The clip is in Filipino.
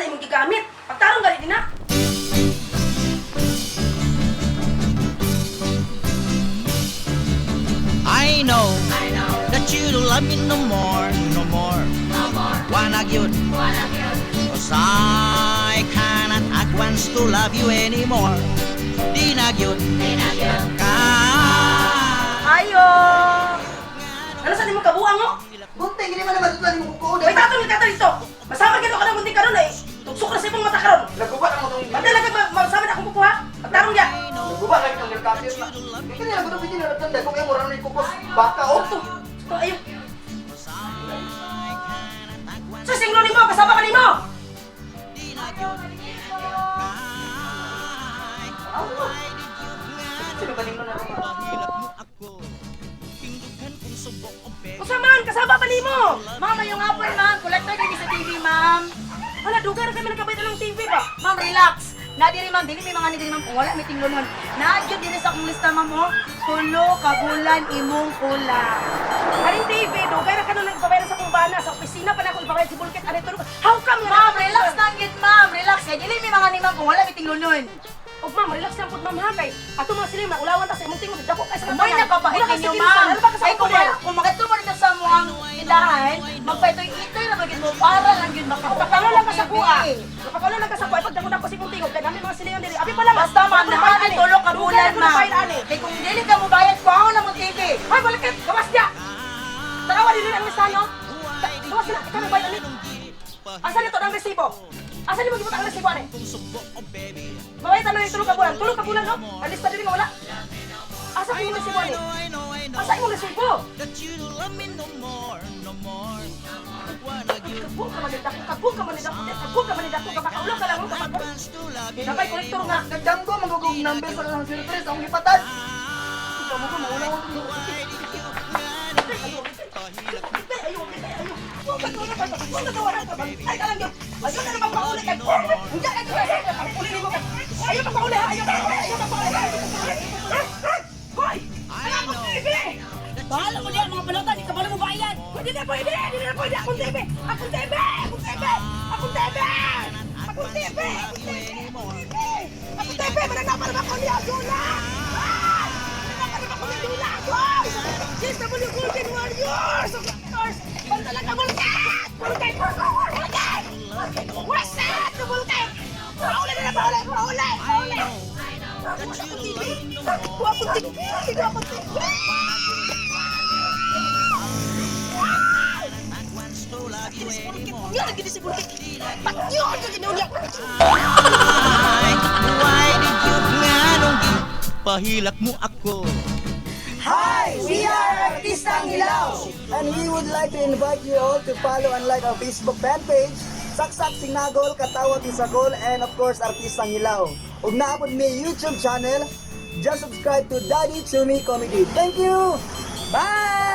na imong gigamit. Pagtarong gali din na. I know that you don't love me no more, no more. Wanna yun, 'cause I cannot at once to love you anymore. Di na yun, ka. Ayo. Ano sa imong kabuang mo? Bunting, hindi man naman tutulan yung kuko. May tatong ka dito. Masama gyud ka na bunting karon eh. Tugsok na sa imong mata karon. Nagkuba lang mo itong Padala ka masama na akong kukuha. Pagtarong ya. Nagkuba lang itong nilkapir na. Hindi na nagulo hindi na natanda kung yung murang na kukos. Baka o. Ito. Ito ayo. Sa singlo nimo kasama ka nimo. Sino ba nimo na naman? Usaman kasama pa nimo. Ma'am, yung apple, ma'am. Collector din sa TV, ma'am. Hala dugar kami nagkabait ng TV ba? Ma'am, relax. Nadiri, ma'am. Dili may mga nidiri, ma'am. Kung wala, may tinglunon. Nagyod din sa akong lista, ma'am, oh. Tulo, kabulan, imong kulang. Aring TV dugar ka na nagpabayad sa kumbana sa opisina pa na ako ipabayad si Bulkit ani tulog. How come Ma'am, relax lang yun, ma'am. Relax. Kaya dili may mga ni, ma'am. Kung wala, may tinglunon. Og ma'am, relax lang pud ma'am ha kay ato mga silima ulawan ta sa imong tingog dako kay sa Kung may napapahit ninyo, ma'am. Ay, kung makita mo rin sa mo ang tindahan, magpaitoy-itoy na bagay mo para lang yun Kapakalo lang ka sa kuha. Kapakalo lang ka sa kuha pag dako na ko si imong tingog kay nami mga silingan diri. Abi pa lang. Basta, ma'am, nahan ay tulo ka bulan, ma'am. ani. Kaya kung dili ka mo bayad, kuha na mo TV. Hoy, Bulkit, gawas dia. Tarawa din ang listano. Gawas na ikaw bayad ani. Asa nito ang resibo? Asa nimo gibot ang resibo ani? Babayad na yung tulog ka bulan no? Ang lista diri nga wala. Asa imong resibo ani? Asa imong resibo? Kabog ka man dako kapakaulo ka lang mo kapag napay kolektor nga. Nagdam ko, magugong number sa kasang sirtres. Ang lipatan. Ikaw mo ko, mauna ko itong Bahala mo diyan mga balota, di ka ba mo bayad? Hindi na pwede akong TV! Akong TV! Mananapan naman ko niya, Dula! Mananapan naman ko niya, Dula! GSW Golden Warriors! Of course! Pantalan ka, Bulkit! Bulkit! What's up, Bulkit? Pauli na! Akong TV! Yan ang gini si Bulkit! Patyon ka ginunya! Why did you nganong pahilak mo ako? Hi! We are Artistang Hilaw! And we would like to invite you all to follow and like our Facebook fan page, Saksak Sinagol, Katawag Isagol, and of course, Artistang Hilaw. Ug naapod may YouTube channel, just subscribe to Daddy Chumi Comedy. Thank you! Bye!